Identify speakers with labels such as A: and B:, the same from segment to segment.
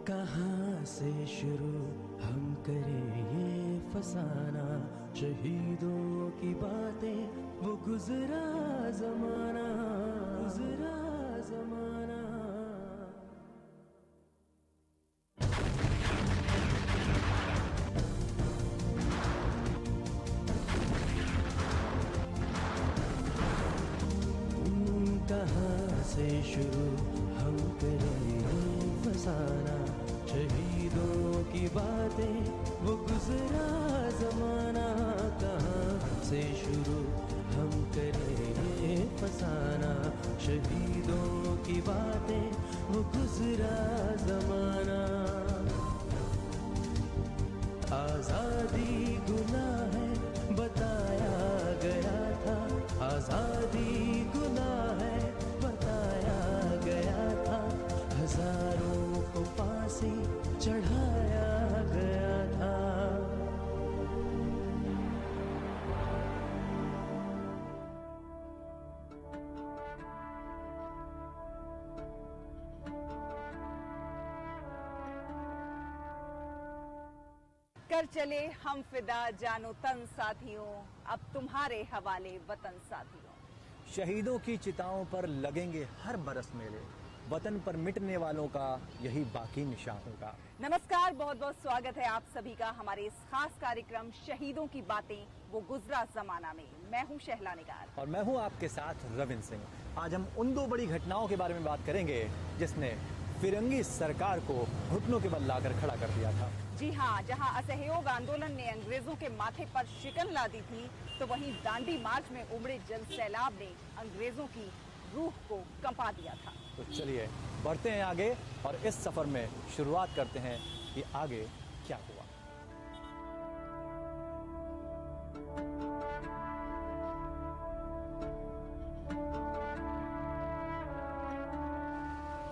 A: कहाँ से शुरू हम करें ये फसाना, शहीदों की बातें वो गुजरा जमाना, गुजरा जमाना। कहाँ से शुरू हम करें ये फसाना, शहीदों की बातें वो गुजरा जमाना। कहाँ से शुरू हम करें ये फसाना, शहीदों की बातें वो गुजरा जमाना। आजादी गुनाह है बताया गया था, आजादी गुनाह है बताया गया था, हजारों को फांसी चढ़ाया गया था।
B: कर चले हम फिदा जानो तन साथियों, अब तुम्हारे हवाले वतन साथियों।
C: शहीदों की चिताओं पर लगेंगे हर बरस मेले, वतन पर मिटने वालों का यही बाकी निशान होगा।
B: नमस्कार, बहुत बहुत स्वागत है आप सभी का हमारे इस खास कार्यक्रम शहीदों की बातें वो गुजरा जमाना में। मैं हूं शहला निगार
C: और मैं हूं आपके साथ रविंद्र सिंह। आज हम उन दो बड़ी घटनाओं के बारे में बात करेंगे जिसने फिरंगी सरकार को घुटनों के बल लाकर खड़ा कर दिया था।
B: जी हाँ, जहां असहयोग आंदोलन ने अंग्रेजों के माथे पर शिकन ला दी थी, तो वहीं दांडी मार्च में उमड़े जन सैलाब ने अंग्रेजों की रूह को कंपा दिया था।
C: तो चलिए बढ़ते हैं आगे और इस सफर में शुरुआत करते हैं कि आगे क्या हुआ।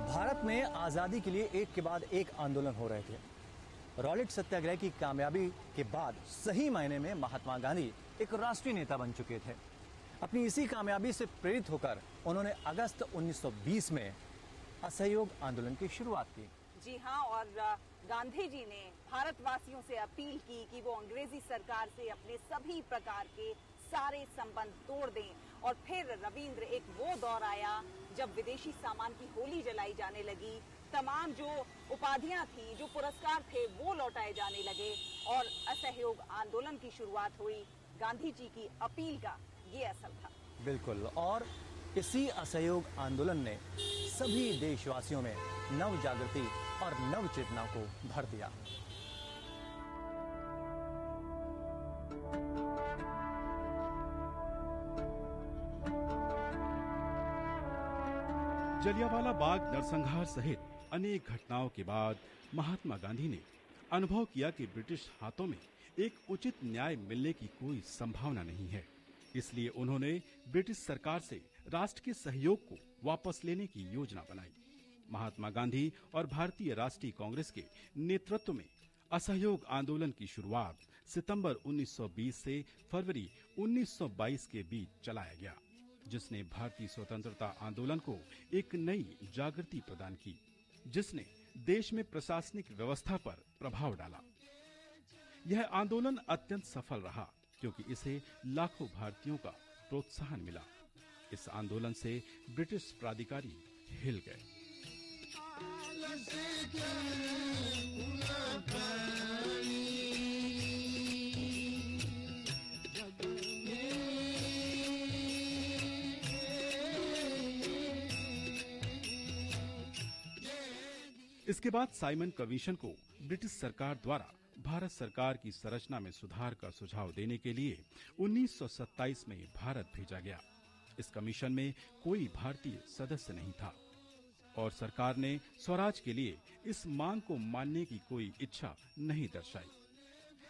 C: भारत में आजादी के लिए एक के बाद एक आंदोलन हो रहे थे। रॉलेट सत्याग्रह की कामयाबी के बाद सही मायने में महात्मा गांधी एक राष्ट्रीय नेता बन चुके थे। अपनी इसी कामयाबी से प्रेरित होकर उन्होंने अगस्त 1920 में असहयोग आंदोलन की शुरुआत की।
B: जी हाँ, और गांधी जी ने भारतवासियों से अपील की कि वो अंग्रेजी सरकार से अपने सभी प्रकार के सारे संबंध तोड़ दें। और फिर रविंद्र, एक वो दौर आया जब विदेशी सामान की होली जलाई जाने लगी, तमाम जो उपाधियां थी, जो पुरस्कार थे, वो लौटाए जाने लगे और असहयोग आंदोलन की शुरुआत हुई। गांधी जी की अपील का ये असर था।
C: बिल्कुल, और इसी असहयोग आंदोलन ने सभी देशवासियों में नव जागृति और नव चेतना को भर दिया।
D: जलियांवाला बाग नरसंहार सहित अनेक घटनाओं के बाद महात्मा गांधी ने अनुभव किया कि ब्रिटिश हाथों में एक उचित न्याय मिलने की कोई संभावना नहीं है। इसलिए उन्होंने ब्रिटिश सरकार से राष्ट्र के सहयोग को वापस लेने की योजना बनाई। महात्मा गांधी और भारतीय राष्ट्रीय कांग्रेस के नेतृत्व में असहयोग आंदोलन की शुरुआत सितंबर 1920 से फरवरी 1922 के बीच चलाया गया, जिसने भारतीय स्वतंत्रता आंदोलन को एक नई जागृति प्रदान की, जिसने देश में प्रशासनिक व्यवस्था पर प्रभाव डाला। यह आंदोलन अत्यंत सफल रहा क्योंकि इसे लाखों भारतीयों का प्रोत्साहन मिला। इस आंदोलन से ब्रिटिश प्राधिकारी हिल गए। इसके बाद साइमन कमीशन को ब्रिटिश सरकार द्वारा भारत सरकार की संरचना में सुधार का सुझाव देने के लिए 1927 में भारत भेजा गया। इस कमीशन में कोई भारतीय सदस्य नहीं था और सरकार ने स्वराज के लिए इस मांग को मानने की कोई इच्छा नहीं दर्शाई।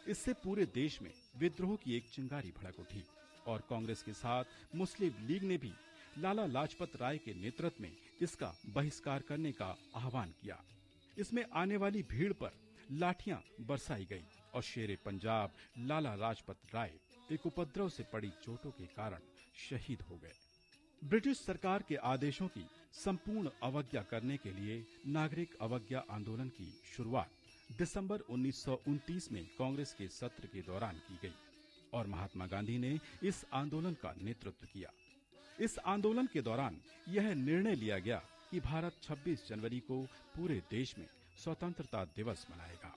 D: इससे पूरे देश में विद्रोह की एक चिंगारी भड़क उठी और कांग्रेस के साथ मुस्लिम लीग ने भी लाला लाजपत राय के नेतृत्व में इसका बहिष्कार करने का आह्वान किया। इसमें आने वाली भीड़ पर लाठियां बरसाई गई और शेरे पंजाब लाला लाजपत राय एक उपद्रव से पड़ी चोटों के कारण शहीद हो गए। ब्रिटिश सरकार के आदेशों की संपूर्ण अवज्ञा करने के लिए नागरिक अवज्ञा आंदोलन की शुरुआत दिसंबर 1929 में कांग्रेस के सत्र के दौरान की गई और महात्मा गांधी ने इस आंदोलन का नेतृत्व किया। इस आंदोलन के दौरान यह निर्णय लिया गया कि भारत 26 जनवरी को पूरे देश में स्वतंत्रता दिवस मनाएगा।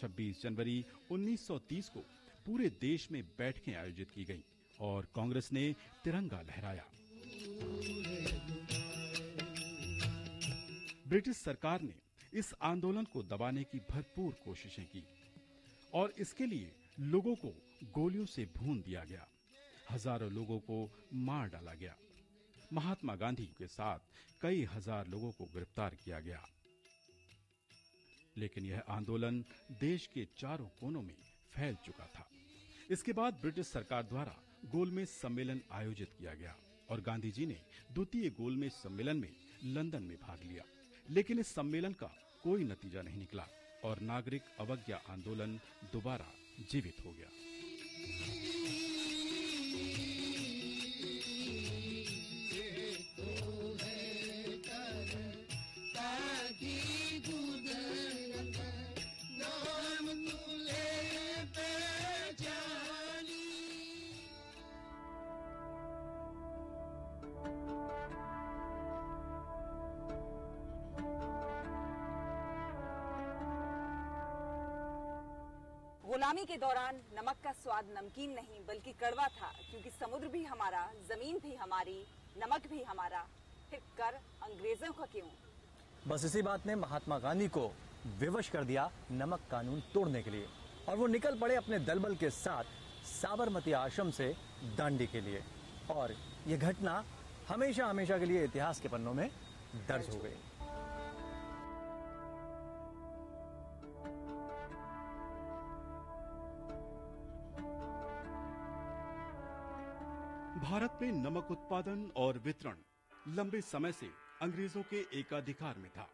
D: 26 जनवरी 1930 को पूरे देश में बैठकें आयोजित की गईं और कांग्रेस ने तिरंगा लहराया। ब्रिटिश सरकार ने इस आंदोलन को दबाने की भरपूर कोशिशें की और इसके लिए लोगों को गोलियों से भून दिया गया। हजारों लोगों को मार डाला गया। महात्मा गांधी के साथ कई हजार लोगों को गिरफ्तार किया गया। लेकिन यह आंदोलन देश के चारों कोनों में फैल चुका था। इसके बाद ब्रिटिश सरकार द्वारा गोलमेज सम्मेलन आयोजित किया गया और गांधी जी ने द्वितीय गोलमेज सम्मेलन में लंदन में भाग लिया। लेकिन इस सम्मेलन का कोई नतीजा नहीं निकला और नागरिक अवज्ञा आंदोलन दोबारा जीवित हो गया।
B: गुलामी के दौरान नमक का स्वाद नमकीन नहीं बल्कि कड़वा था, क्योंकि समुद्र भी हमारा, जमीन भी हमारी, नमक भी हमारा, फिर कर अंग्रेजों का क्यों?
C: बस इसी बात ने महात्मा गांधी को विवश कर दिया नमक कानून तोड़ने के लिए और वो निकल पड़े अपने दलबल के साथ साबरमती आश्रम से दांडी के लिए। और ये घटना हमेशा हमेशा के लिए इतिहास के पन्नों में दर्ज हो गई।
D: भारत में नमक उत्पादन और वितरण लंबे समय से अंग्रेजों के एकाधिकार में था।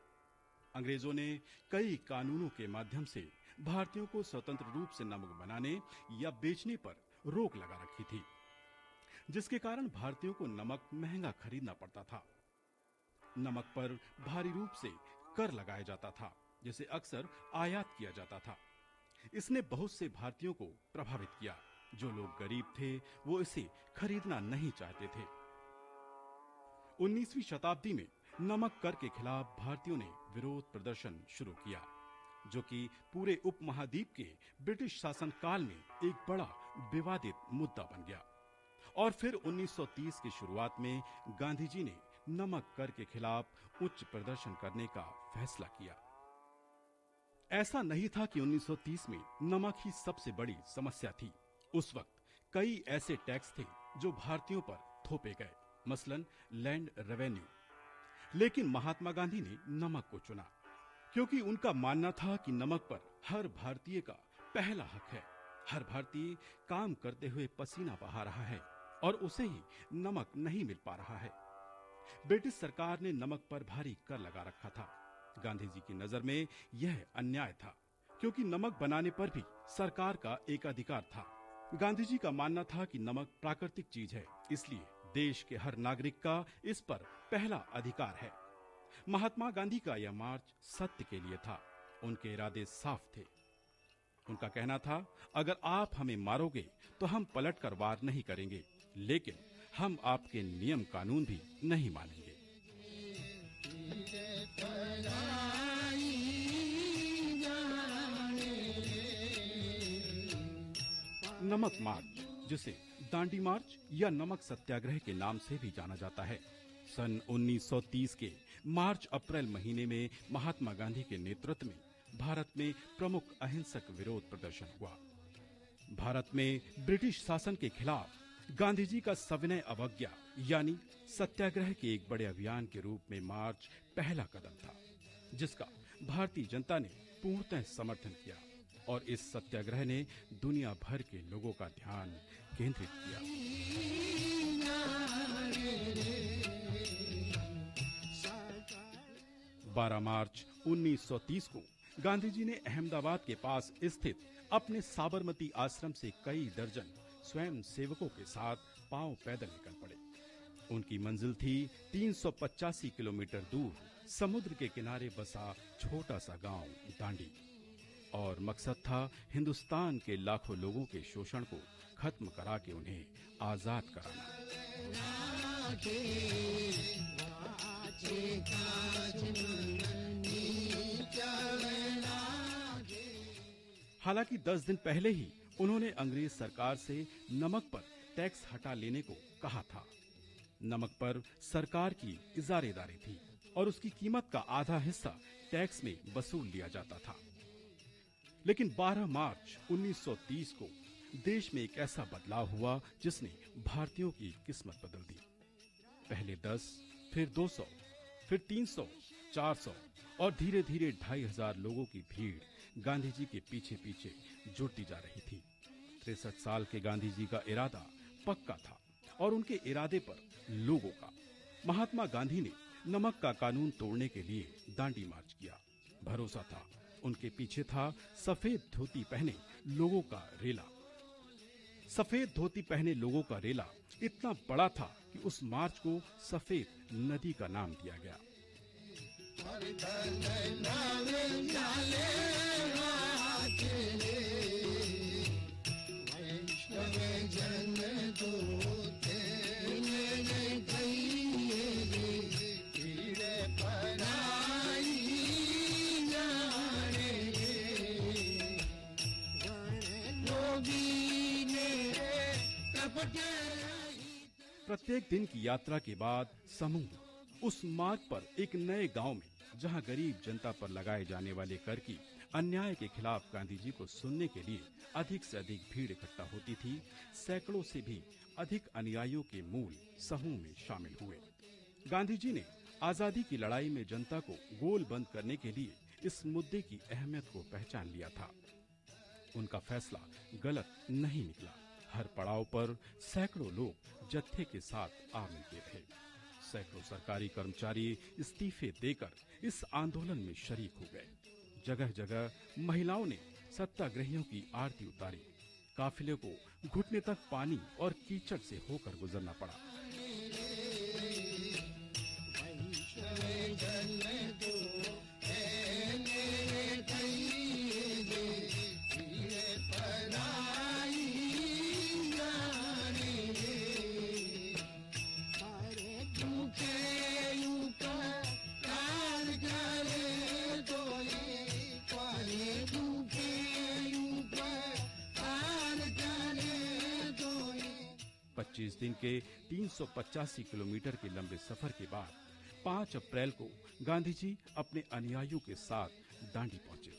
D: अंग्रेजों ने कई कानूनों के माध्यम से भारतीयों को स्वतंत्र रूप से नमक बनाने या बेचने पर रोक लगा रखी थी, जिसके कारण भारतीयों को नमक महंगा खरीदना पड़ता था। नमक पर भारी रूप से कर लगाया जाता था, जिसे अक्सर आयात किया जाता था। इसने बहुत से भारतीयों को प्रभावित किया। जो लोग गरीब थे वो इसे खरीदना नहीं चाहते थे। 19वीं शताब्दी में नमक कर के खिलाफ भारतीयों ने विरोध प्रदर्शन शुरू किया, जो कि पूरे उपमहाद्वीप के ब्रिटिश शासन काल में एक बड़ा विवादित मुद्दा बन गया। और फिर 1930 की शुरुआत में गांधी जी ने नमक कर के खिलाफ उच्च प्रदर्शन करने का फैसला किया। ऐसा नहीं था कि 1930 में नमक ही सबसे बड़ी समस्या थी। उस वक्त कई ऐसे टैक्स थे जो भारतीयों पर थोपे गए, मसलन लैंड रेवेन्यू। लेकिन महात्मा गांधी ने नमक को चुना, क्योंकि उनका मानना था कि नमक पर हर भारतीय का पहला हक है। हर भारतीय काम करते हुए पसीना बहा रहा है और उसे ही नमक नहीं मिल पा रहा है। ब्रिटिश सरकार ने नमक पर भारी कर लगा रखा था। गांधी जी की नजर में यह अन्याय था, क्योंकि नमक बनाने पर भी सरकार का एकाधिकार था। गांधी जी का मानना था कि नमक प्राकृतिक चीज है, इसलिए देश के हर नागरिक का इस पर पहला अधिकार है। महात्मा गांधी का यह मार्च सत्य के लिए था। उनके इरादे साफ थे। उनका कहना था, अगर आप हमें मारोगे तो हम पलटकर वार नहीं करेंगे, लेकिन हम आपके नियम कानून भी नहीं मानेंगे। नमक मार्च, जिसे दांडी मार्च या नमक सत्याग्रह के नाम से भी जाना जाता है, सन 1930 के मार्च अप्रैल महीने में महात्मा गांधी के नेतृत्व में भारत में प्रमुख अहिंसक विरोध प्रदर्शन हुआ। भारत में ब्रिटिश शासन के खिलाफ गांधी जी का सविनय अवज्ञा यानी सत्याग्रह के एक बड़े अभियान के रूप में मार्च पहला कदम था, जिसका भारतीय जनता ने पूर्णतः समर्थन किया और इस सत्याग्रह ने दुनिया भर के लोगों का ध्यान केंद्रित किया। 12 मार्च 1930 को गांधी जी ने अहमदाबाद के पास स्थित अपने साबरमती आश्रम से कई दर्जन स्वयं सेवकों के साथ पांव पैदल निकल पड़े। उनकी मंजिल थी 385 किलोमीटर दूर समुद्र के किनारे बसा छोटा सा गांव दांडी, और मकसद था हिंदुस्तान के लाखों लोगों के शोषण को खत्म करा के उन्हें आजाद कराना। हालांकि 10 दिन पहले ही उन्होंने अंग्रेज सरकार से नमक पर टैक्स हटा लेने को कहा था। नमक पर सरकार की इजारेदारी थी और उसकी कीमत का आधा हिस्सा टैक्स में वसूल लिया जाता था। लेकिन 12 मार्च 1930 को देश में एक ऐसा बदलाव हुआ जिसने भारतीयों की किस्मत बदल दी। पहले 10, फिर 200, फिर 300, 400 और धीरे धीरे 2500 लोगों की भीड़ गांधी जी के पीछे पीछे जुटती जा रही थी। 63 साल के गांधी जी का इरादा पक्का था और उनके इरादे पर लोगों का। महात्मा गांधी ने नमक का कानून तोड़ने के लिए दांडी मार्च किया। भरोसा था, उनके पीछे था सफेद धोती पहने लोगों का रेला। सफेद धोती पहने लोगों का रेला इतना बड़ा था कि उस मार्च को सफेद नदी का नाम दिया गया। प्रत्येक दिन की यात्रा के बाद समूह उस मार्ग पर एक नए गांव में, जहां गरीब जनता पर लगाए जाने वाले कर की अन्याय के खिलाफ गांधी जी को सुनने के लिए अधिक से अधिक भीड़ इकट्ठा होती थी। सैकड़ों से भी अधिक अनुयायियों के मूल समूह में शामिल हुए। गांधी जी ने आजादी की लड़ाई में जनता को गोल बंद करने के लिए इस मुद्दे की अहमियत को पहचान लिया था। उनका फैसला गलत नहीं निकला। हर पड़ाव पर सैकड़ों लोग जत्थे के साथ आ मिलते रहे। सैकड़ों सरकारी कर्मचारी इस्तीफे देकर इस आंदोलन में शरीक हो गए। जगह जगह महिलाओं ने सत्याग्रहियों की आरती उतारी। काफिले को घुटने तक पानी और कीचड़ से होकर गुजरना पड़ा। दिन के 385 किलोमीटर के लंबे सफर के बाद 5 अप्रैल को गांधी जी अपने अनुयायियों के साथ दांडी पहुंचे,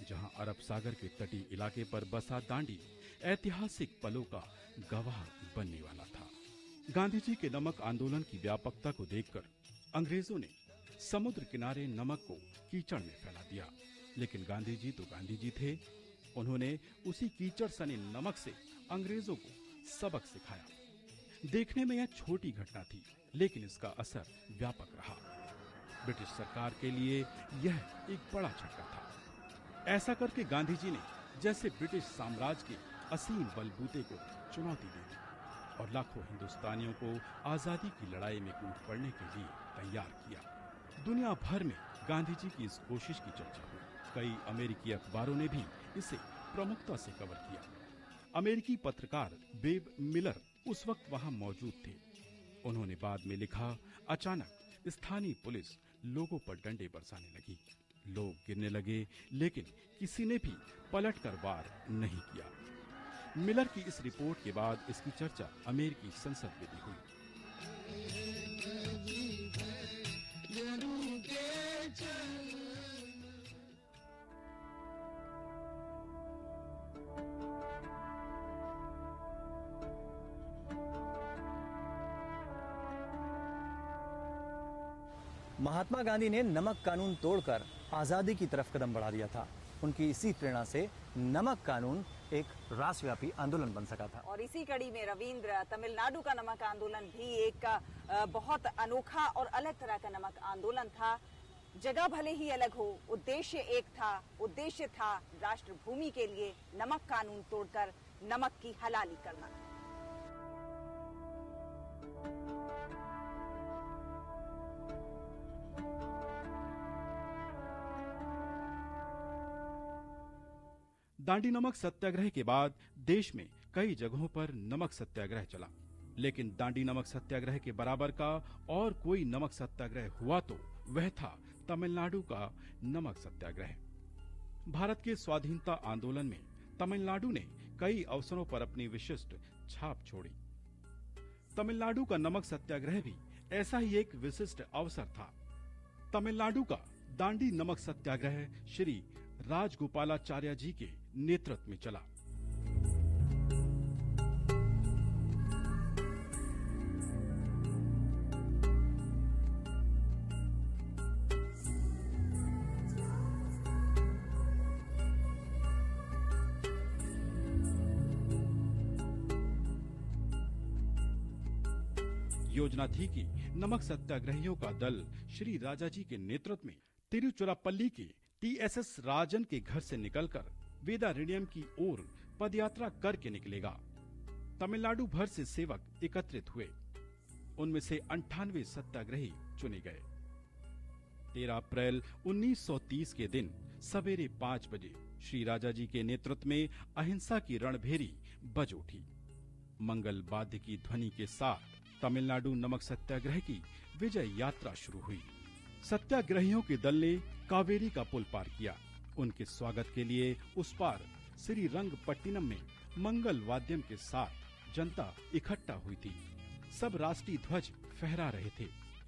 D: जहां अरब सागर के तटीय इलाके पर बसा दांडी ऐतिहासिक पलों का गवाह बनने वाला था। गांधी जी के नमक आंदोलन की व्यापकता को देखकर अंग्रेजों ने समुद्र किनारे नमक को कीचड़ में फैला दिया, लेकिन गांधी जी तो गांधी जी थे। उन्होंने उसी कीचड़ सने नमक से अंग्रेजों को सबक सिखाया। देखने में यह छोटी घटना थी, लेकिन इसका असर व्यापक रहा। ब्रिटिश सरकार के लिए यह एक बड़ा झटका था। ऐसा करके गांधी जी ने जैसे ब्रिटिश साम्राज्य के असीम बलबूते को चुनौती दी थी और लाखों हिंदुस्तानियों को आजादी की लड़ाई में कूद पड़ने के लिए तैयार किया। दुनिया भर में गांधी जी की इस कोशिश की चर्चा हुई। कई अमेरिकी अखबारों ने भी इसे प्रमुखता से कवर किया। अमेरिकी पत्रकार बेब मिलर उस वक्त वहां मौजूद थे। उन्होंने बाद में लिखा, अचानक स्थानीय पुलिस लोगों पर डंडे बरसाने लगी। लोग गिरने लगे, लेकिन किसी ने भी पलटकर वार नहीं किया। मिलर की इस रिपोर्ट के बाद इसकी चर्चा अमेरिकी संसद में भी हुई।
C: महात्मा गांधी ने नमक कानून तोड़कर आजादी की तरफ कदम बढ़ा दिया था। उनकी इसी प्रेरणा से नमक कानून एक राष्ट्रव्यापी आंदोलन बन सका था।
B: और इसी कड़ी में रविंद्र, तमिलनाडु का नमक आंदोलन भी एक बहुत अनोखा और अलग तरह का नमक आंदोलन था। जगह भले ही अलग हो, उद्देश्य एक था। उद्देश्य था राष्ट्र भूमि के लिए नमक कानून तोड़कर नमक की हलाली करना।
D: दांडी नमक सत्याग्रह के बाद देश में कई जगहों पर नमक सत्याग्रह चला, लेकिन दांडी नमक सत्याग्रह के बराबर का और कोई नमक सत्याग्रह हुआ तो वह था तमिलनाडु का नमक सत्याग्रह। भारत के स्वाधीनता आंदोलन में तमिलनाडु ने कई अवसरों पर अपनी विशिष्ट छाप छोड़ी। तमिलनाडु का नमक सत्याग्रह भी ऐसा ही एक विशिष्ट अवसर था। तमिलनाडु का दांडी नमक सत्याग्रह श्री राजगोपालाचार्य जी के नेतृत्व में चला। योजना थी कि नमक सत्याग्रहियों का दल श्री राजाजी के नेतृत्व में तिरुचिरापल्ली के टीएसएस राजन के घर से निकलकर वेदारण्यम की ओर पदयात्रा करके निकलेगा। तमिलनाडु भर से सेवक एकत्रित हुए। उनमें से 98 सत्याग्रही चुने गए। 13 अप्रैल 1930 के दिन सवेरे 5 बजे श्री राजाजी के नेतृत्व में अहिंसा की रणभेरी बज उठी। मंगल वाद्य की ध्वनि के साथ तमिलनाडु नमक सत्याग्रह की विजय यात्रा शुरू हुई। सत्याग्रहियों के दल ने कावेरी का पुल पार किया। उनके स्वागत के लिए उस पार श्रीरंगपट्टिनम में मंगल वाद्यम के साथ जनता इकट्ठा हुई थी। सब राष्ट्रीय ध्वज फहरा रहे थे।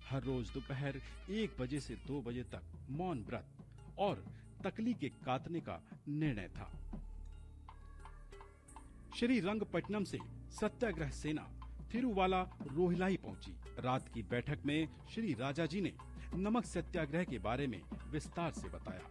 D: हर रोज दोपहर 1 बजे से 2 बजे तक मौन व्रत और तकली के काटने का निर्णय था। श्रीरंगपट्टिनम से सत्याग्रह सेना थिरुवाला रोहिलाई पहुंची। रात की बैठक में श्री राजाजी ने नमक सत्याग्रह के बारे में विस्तार से बताया।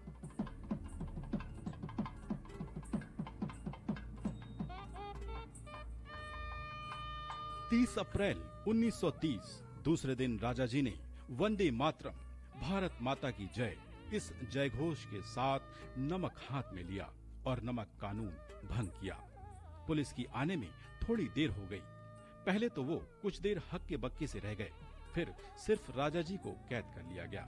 D: अप्रैल 1930 दूसरे दिन राजाजी ने वंदे मातरम, भारत माता की जय, इस जयघोष के साथ नमक हाथ में लिया और नमक कानून भंग किया। पुलिस की आने में थोड़ी देर हो गई। पहले तो वो कुछ देर हक्के बक्के से रह गए, फिर सिर्फ राजाजी को कैद कर लिया गया।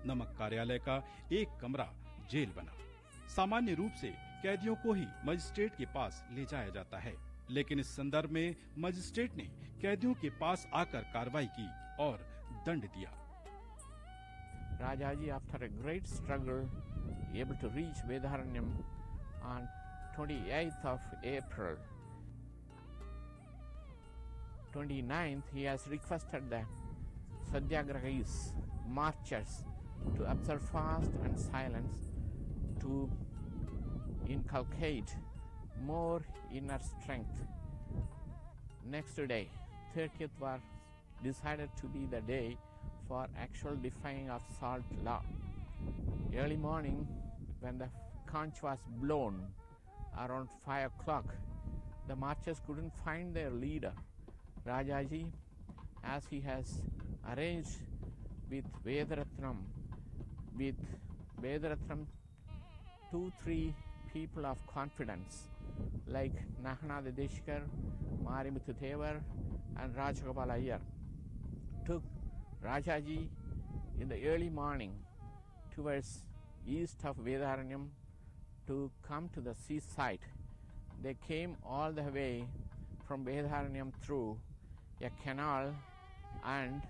D: नमक कार्यालय का एक कमरा जेल बना। सामान्य रूप से कैदियों को ही मजिस्ट्रेट के पास ले जाया जाता है, लेकिन इस संदर्भ में मजिस्ट्रेट ने कैदियों के पास आकर कार्रवाई की और दंड दिया।
E: Rajaji, after a great struggle, able to reach Vedaranyam on 28th of April. 29th, he has requested the Satyagrahis, marchers, to observe fast and silence to inculcate more inner strength. Next day, 30th, was decided to be the day for actual defying of salt law. Early morning, when the conch was blown around 5 o'clock, the marchers couldn't find their leader. Rajaji, as he has arranged with Vedaratnam 2-3 people of confidence like Nahanada Deshkar, Marimuthu Thevar and Rajagopal Iyer, took Rajaji in the early morning towards east of Vedaranyam to come to the seaside. They came all the way from Vedaranyam through a canal and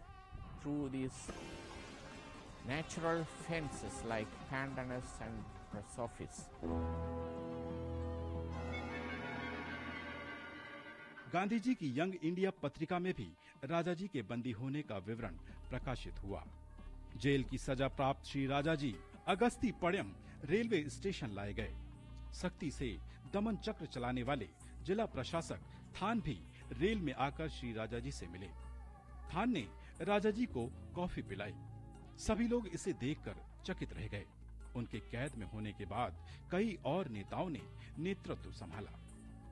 E: through these natural fences like pandanus and prosopis.
D: Gandhi ji की young India पत्रिका में भी राजाजी के बंदी होने का विवरण प्रकाशित हुआ। जेल की सजा प्राप्त श्री राजाजी अगस्ती पड़यम रेलवे स्टेशन लाए गए। सख्ती से दमन चक्र चलाने वाले जिला प्रशासक थान भी रेल में आकर श्री राजाजी से मिले। थान ने राजाजी को कॉफी पिलाई। सभी लोग इसे देखकर चकित रह गए। उनके कैद में होने के बाद कई और नेताओं ने नेतृत्व संभाला।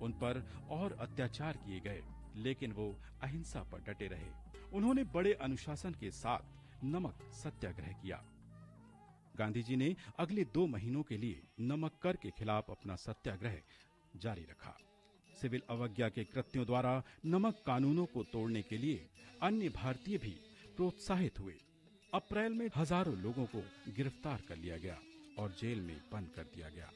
D: उन पर और अत्याचार किए गए, लेकिन वो अहिंसा पर डटे रहे। उन्होंने बड़े अनुशासन के साथ नमक सत्याग्रह किया। गांधी जी ने अगले 2 महीनों के लिए नमक कर के खिलाफ अपना सत्याग्रह जारी रखा। सिविल अवज्ञा के कृत्यों द्वारा नमक कानूनों को तोड़ने के लिए अन्य भारतीय भी प्रोत्साहित हुए। अप्रैल में हजारों लोगों को गिरफ्तार कर लिया गया और जेल में बंद कर दिया गया।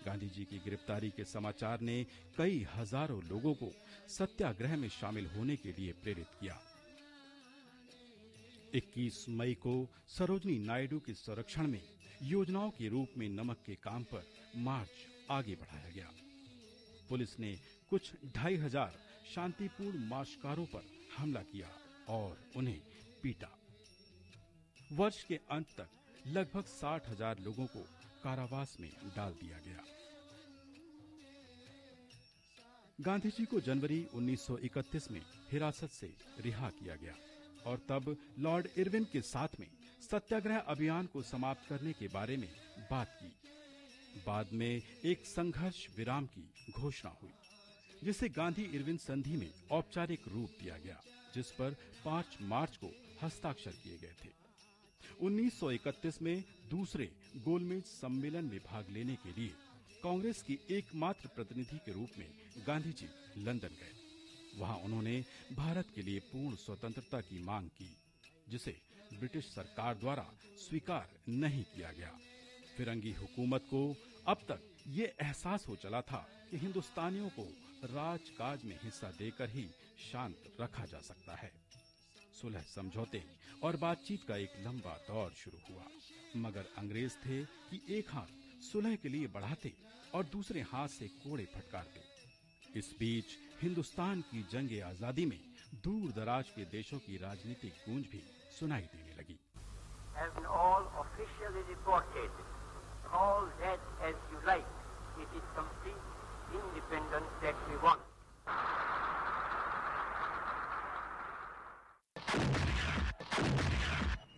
D: गांधी जी की गिरफ्तारी के समाचार ने कई हजारों लोगों को सत्याग्रह में शामिल होने के लिए प्रेरित किया। 21 मई को सरोजनी नायडू के संरक्षण में योजनाओं के रूप में नमक के काम पर मार्च आगे बढ़ाया गया। पुलिस ने कुछ 2500 शांतिपूर्ण मार्चकारों पर हमला किया और उन्हें पीटा। वर्ष के अंत तक लगभग 60,000 लोगों को कारावास में डाल दिया गया। गांधी जी को जनवरी 1931 में हिरासत से रिहा किया गया और तब लॉर्ड इरविन के साथ में सत्याग्रह अभियान को समाप्त करने के बारे में बात की। बाद में एक संघर्ष विराम की घोषणा हुई, जिसे गांधी इरविन संधि में औपचारिक रूप दिया गया, जिस पर 5 मार्च को हस्ताक्षर किए गए थे। 1931 में दूसरे गोलमेज सम्मेलन में भाग लेने के लिए कांग्रेस की एकमात्र प्रतिनिधि के रूप में गांधी जी लंदन गए। वहां उन्होंने भारत के लिए पूर्ण स्वतंत्रता की मांग की, जिसे ब्रिटिश सरकार द्वारा स्वीकार नहीं किया गया। फिरंगी हुकूमत को अब तक ये एहसास हो चला था कि हिंदुस्तानियों को राजकाज में हिस्सा देकर ही शांत रखा जा सकता है। सुलह समझौते और बातचीत का एक लंबा दौर शुरू हुआ, मगर अंग्रेज थे कि एक हाथ सुलह के लिए बढ़ाते और दूसरे हाथ से कोड़े फटकारते। इस बीच हिंदुस्तान की जंग आजादी में दूर दराज के देशों की राजनीतिक गूंज भी सुनाई देने लगी।
F: Have been all officially reported. Call that as you like. It is complete independence that we want.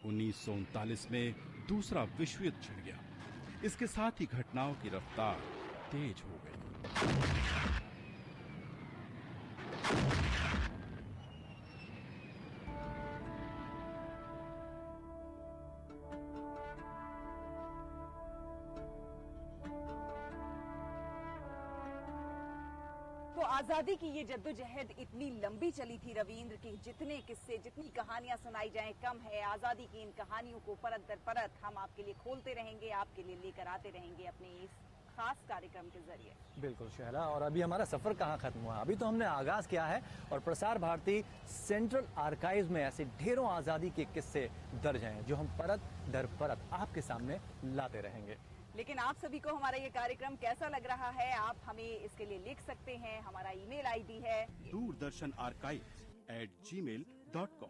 D: 1939 में दूसरा विश्व युद्ध छिड़ गया। इसके साथ ही घटनाओं की रफ्तार तेज हो गई।
B: तो आजादी की ये जद्दोजहद इतनी लंबी चली थी रविंद्र की, जितने किस्से, जितनी कहानियां सुनाई जाएं कम है। आजादी की इन कहानियों को परत दर परत हम आपके लिए खोलते रहेंगे, आपके लिए लेकर आते रहेंगे अपने इस खास कार्यक्रम के जरिए।
C: बिल्कुल शहला, और अभी हमारा सफर कहाँ खत्म हुआ। अभी तो हमने आगाज किया है और प्रसार भारती सेंट्रल आर्काइव्स में ऐसे ढेरों आजादी के किस्से दर्ज हैं, जो हम परत दर परत आपके सामने लाते रहेंगे।
B: लेकिन आप सभी को हमारा ये कार्यक्रम कैसा लग रहा है, आप हमें इसके लिए लिख सकते हैं। हमारा ईमेल आईडी है
D: doordarshanarchives@gmail.com।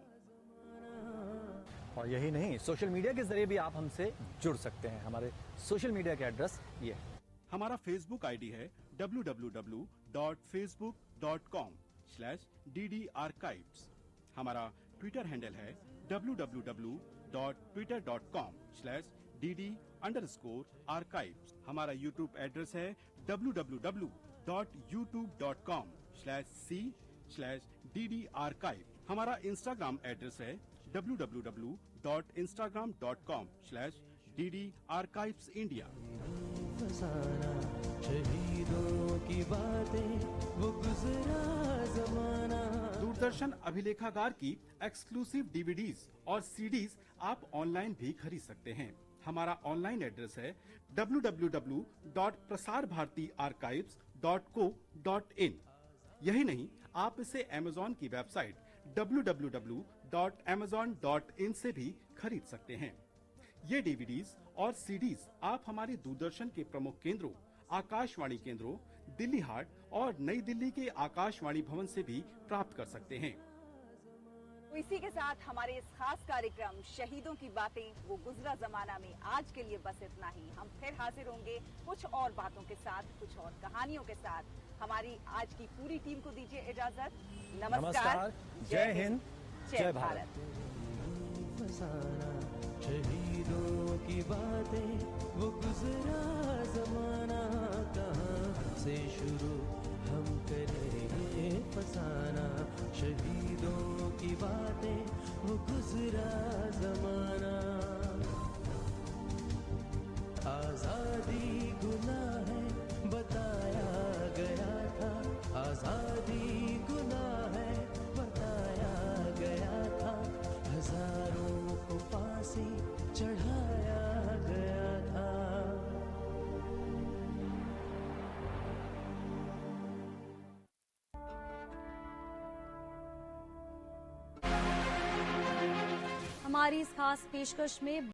C: और यही नहीं, सोशल मीडिया के जरिए भी आप हमसे जुड़ सकते हैं। हमारे सोशल मीडिया के एड्रेस ये है।
D: हमारा फेसबुक आईडी है www.facebook.com/DDarchives। हमारा ट्विटर हैंडल है www.twitter.com/DD_archives। हमारा यूट्यूब एड्रेस है www.youtube.com/C/DDarchive। हमारा इंस्टाग्राम एड्रेस है www.instagram.com/DDarchivesindia।
A: फसाना शहीदों की बातें, वो गुजरा जमाना।
D: दूरदर्शन अभिलेखागार की एक्सक्लूसिव डीवीडीज और सीडीज आप ऑनलाइन भी खरीद सकते हैं। हमारा ऑनलाइन एड्रेस है www.prasarbhartiarchives.co.in। यही नहीं, आप इसे अमेज़न की वेबसाइट www.amazon.in से भी खरीद सकते हैं। ये डीवीडीज और सीडीज आप हमारे दूरदर्शन के प्रमुख केंद्रों, आकाशवाणी केंद्रों, दिल्ली हाट और नई दिल्ली के आकाशवाणी भवन से भी प्राप्त कर सकते हैं।
B: तो इसी के साथ हमारे इस खास कार्यक्रम शहीदों की बातें वो गुजरा जमाना में आज के लिए बस इतना ही। हम फिर हाजिर होंगे कुछ और बातों के साथ, कुछ और कहानियों के साथ। हमारी आज की पूरी टीम को दीजिए इजाजत। नमस्कार,
C: जय हिंद, जय भारत।
A: फसाना शहीदों की बातें, वो गुजरा जमाना, कहाँ से शुरू हम करेंगे फसाना। शहीदों की बातें, वो गुजरा जमाना। आजादी गुनाह है बताया गया।
G: हमारी इस खास पेशकश में